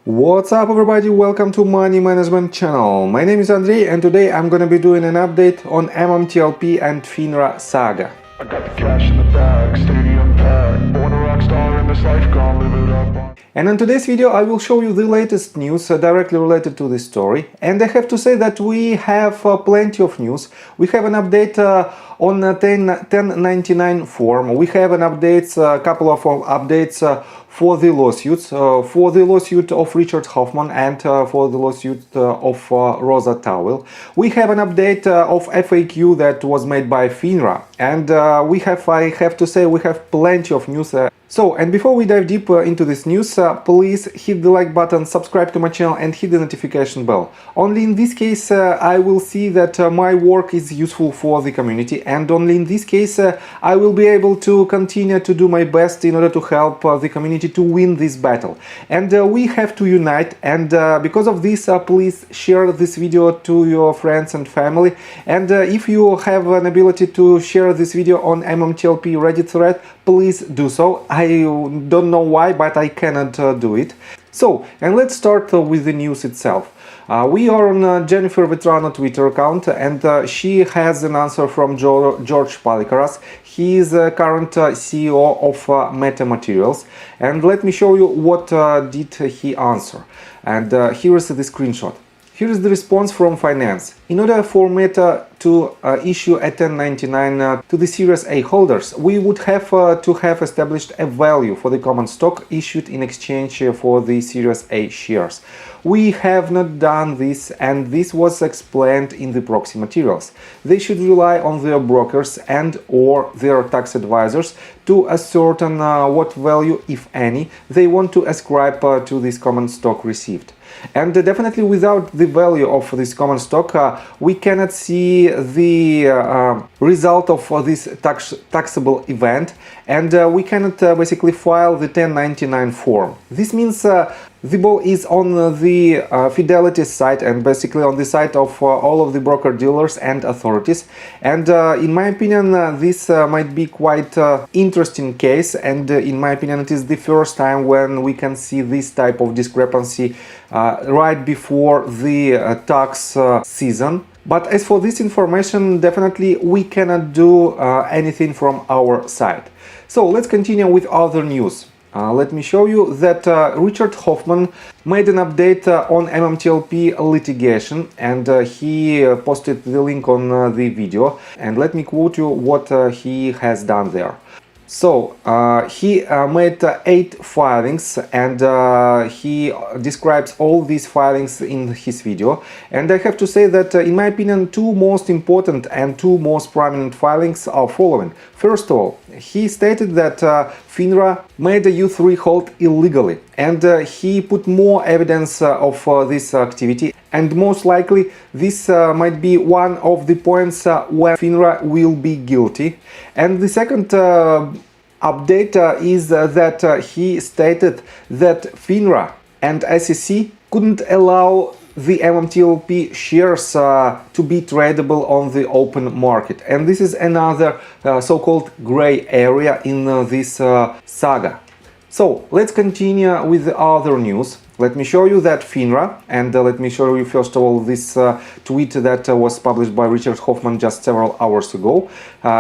What's up everybody, welcome to Money Management channel. My name is Andrei and today I'm gonna be doing an update on MMTLP and FINRA saga. I got the cash in the bag, stadium packed, born a rock star in this life, gonna live it up. And in today's video I will show you the latest news directly related to this story. And I have to say that we have plenty of news. We have an update on 1099 form. We have an updates, a couple of updates for the lawsuits, for the lawsuit of Richard Hoffman and for the lawsuit of Rosa Towell. We have an update of FAQ that was made by FINRA, and I have to say, we have plenty of news. And before we dive deeper into this news, please hit the like button, subscribe to my channel and hit the notification bell. Only in this case I will see that my work is useful for the community, and only in this case I will be able to continue to do my best in order to help the community to win this battle. And we have to unite, and because of this please share this video to your friends and family. And if you have an ability to share this video on MMTLP Reddit thread, please do so. I don't know why, but I cannot do it. And let's start with the news itself. We are on Jennifer Vetrano Twitter account, and she has an answer from George Palikaras. He is current CEO of Meta Materials, and let me show you what did he answer. And here is the screenshot. Here is the response from finance. In order for Meta to issue a 1099 to the Series A holders, we would have to have established a value for the common stock issued in exchange for the Series A shares. We have not done this, and this was explained in the proxy materials. They should rely on their brokers and or their tax advisors to ascertain what value, if any, they want to ascribe to this common stock received. And definitely without the value of this common stock, we cannot see the result of this taxable event, and we cannot basically file the 1099 form. This means the ball is on the Fidelity side, and basically on the side of all of the broker dealers and authorities. And in my opinion, this might be quite interesting case, and in my opinion it is the first time when we can see this type of discrepancy right before the tax season. But as for this information, definitely we cannot do anything from our side. So let's continue with other news. Let me show you that Richard Hoffman made an update on MMTLP litigation, and he posted the link on the video. And let me quote you what he has done there. So he made 8 filings, and he describes all these filings in his video. And I have to say that in my opinion, 2 most important and 2 most prominent filings are following. First of all, he stated that FINRA made a U3 hold illegally, and he put more evidence of this activity, and most likely this might be one of the points where FINRA will be guilty. And the second update is that he stated that FINRA and SEC couldn't allow the MMTLP shares to be tradable on the open market. And this is another so-called gray area in this saga. So let's continue with the other news. Let me show you that FINRA, and let me show you first of all this tweet that was published by Richard Hoffman just several hours ago.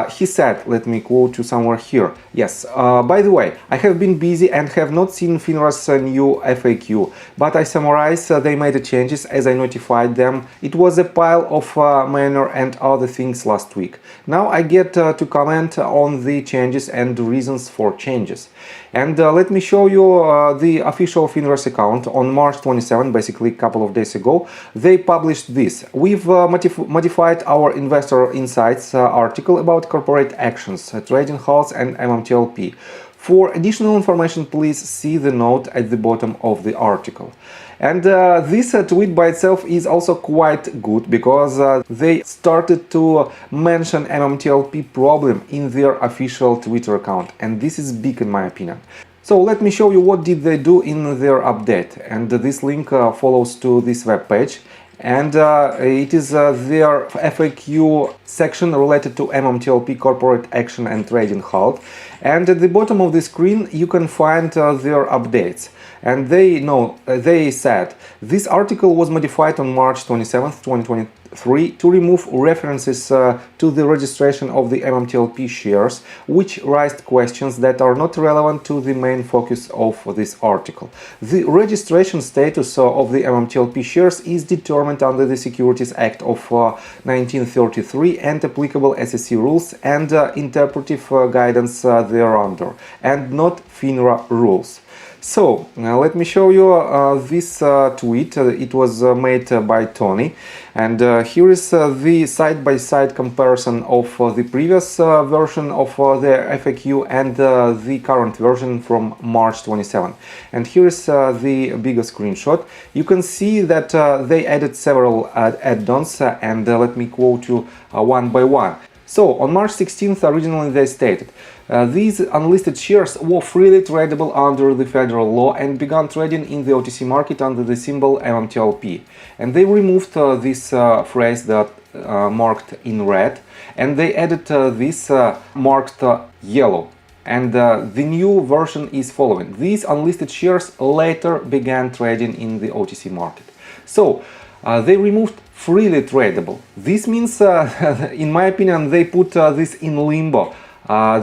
He said, let me quote you somewhere here. Yes, by the way, I have been busy and have not seen FINRA's new FAQ, but I summarize they made the changes as I notified them. It was a pile of manner and other things last week. Now I get to comment on the changes and reasons for changes. And let me show you the official FINRA's account. On March 27, basically a couple of days ago, they published this. We've modified our Investor Insights article about corporate actions, trading halts and MMTLP. For additional information, please see the note at the bottom of the article. And this tweet by itself is also quite good, because they started to mention MMTLP problem in their official Twitter account, and this is big in my opinion. So let me show you what did they do in their update, and this link follows to this web page. and it is their FAQ section related to MMTLP corporate action and trading halt. And at the bottom of the screen you can find their updates. And they said this article was modified on March 27th, 2023 to remove references to the registration of the MMTLP shares, which raised questions that are not relevant to the main focus of this article. The registration status of the MMTLP shares is determined under the Securities Act of 1933 and applicable SEC rules and interpretive guidance thereunder, and not FINRA rules. So, let me show you this tweet. It was made by Tony, and here is the side-by-side comparison of the previous version of the FAQ and the current version from March 27. And here is the bigger screenshot. You can see that they added several add-ons, and let me quote you one by one. So, on March 16th, originally they stated, these unlisted shares were freely tradable under the federal law and began trading in the OTC market under the symbol MMTLP. And they removed this phrase that marked in red, and they added this marked yellow. And the new version is following. These unlisted shares later began trading in the OTC market. So, they removed freely tradable. This means, in my opinion, they put this in limbo.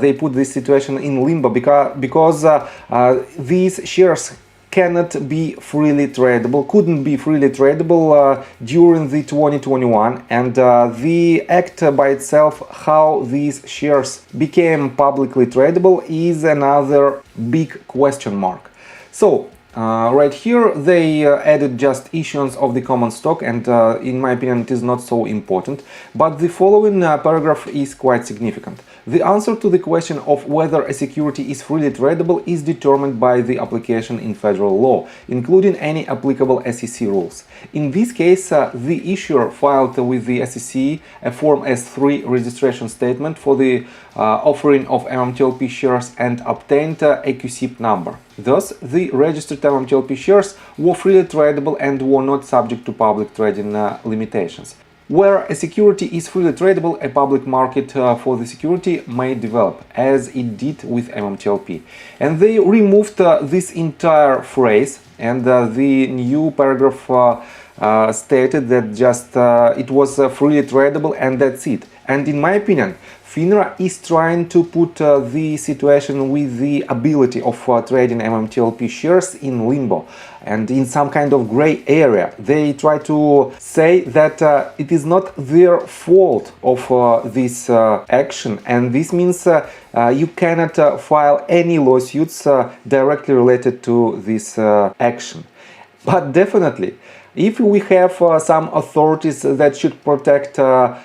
They put this situation in limbo because these shares cannot be freely tradable, couldn't be freely tradable during the 2021, and the act by itself, how these shares became publicly tradable, is another big question mark. So, right here they added just issuance of the common stock, and in my opinion it is not so important, but the following paragraph is quite significant. The answer to the question of whether a security is freely tradable is determined by the application in federal law, including any applicable SEC rules. In this case, the issuer filed with the SEC a Form S3 registration statement for the offering of MMTLP shares and obtained a QSIP number. Thus, the registered MMTLP shares were freely tradable and were not subject to public trading limitations. Where a security is freely tradable, a public market for the security may develop, as it did with MMTLP. And they removed this entire phrase, and the new paragraph stated that just it was freely tradable and that's it. And in my opinion, FINRA is trying to put the situation with the ability of trading MMTLP shares in limbo and in some kind of gray area. They try to say that it is not their fault of this action, and this means you cannot file any lawsuits directly related to this action. But definitely, if we have some authorities that should protect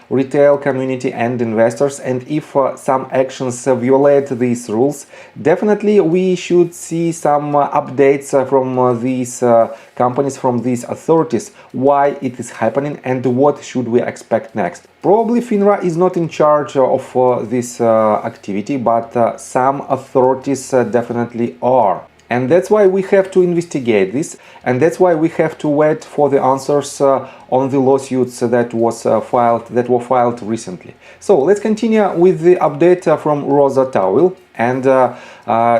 retail community and investors, and if some actions violate these rules, definitely we should see some updates from these companies, from these authorities, why it is happening and what should we expect next. Probably FINRA is not in charge of this activity, but some authorities definitely are. And that's why we have to investigate this, and that's why we have to wait for the answers on the lawsuits that were filed recently. So let's continue with the update from Rosa Tawil, and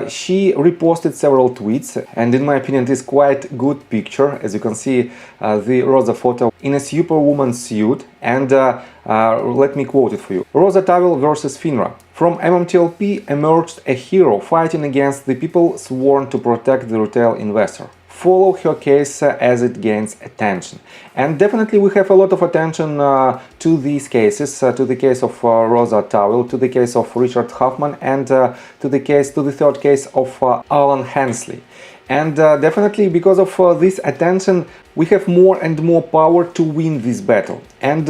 she reposted several tweets, and in my opinion it is quite good picture. As you can see, the Rosa photo in a superwoman suit, and let me quote it for you. Rosa Tawil versus FINRA. From MMTLP emerged a hero fighting against the people sworn to protect the retail investor. Follow her case as it gains attention. And definitely we have a lot of attention to these cases, to the case of Rosa Tawil, to the case of Richard Hoffman, and to the third case of Alan Hensley. And definitely because of this attention, we have more and more power to win this battle. And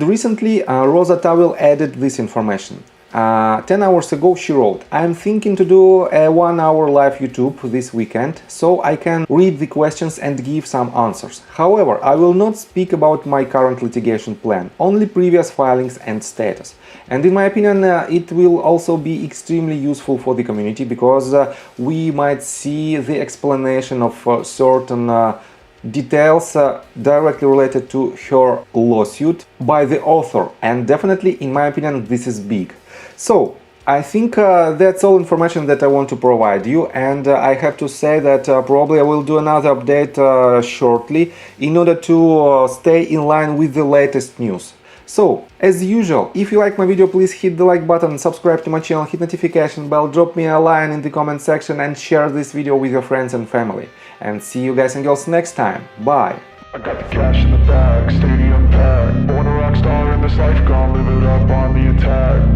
recently Rosa Tawil added this information. 10 hours ago she wrote, I'm thinking to do a 1-hour live YouTube this weekend, so I can read the questions and give some answers. However, I will not speak about my current litigation plan, only previous filings and status. And in my opinion, it will also be extremely useful for the community, because we might see the explanation of certain details directly related to her lawsuit by the author, and definitely, in my opinion, this is big. So I think that's all information that I want to provide you, and I have to say that probably I will do another update shortly in order to stay in line with the latest news. So, as usual, if you like my video, please hit the like button, subscribe to my channel, hit notification bell, drop me a line in the comment section and share this video with your friends and family. And see you guys and girls next time. Bye! I got the cash in the bag, stadium packed. Born a rock star in this life, gone live it up on the attack.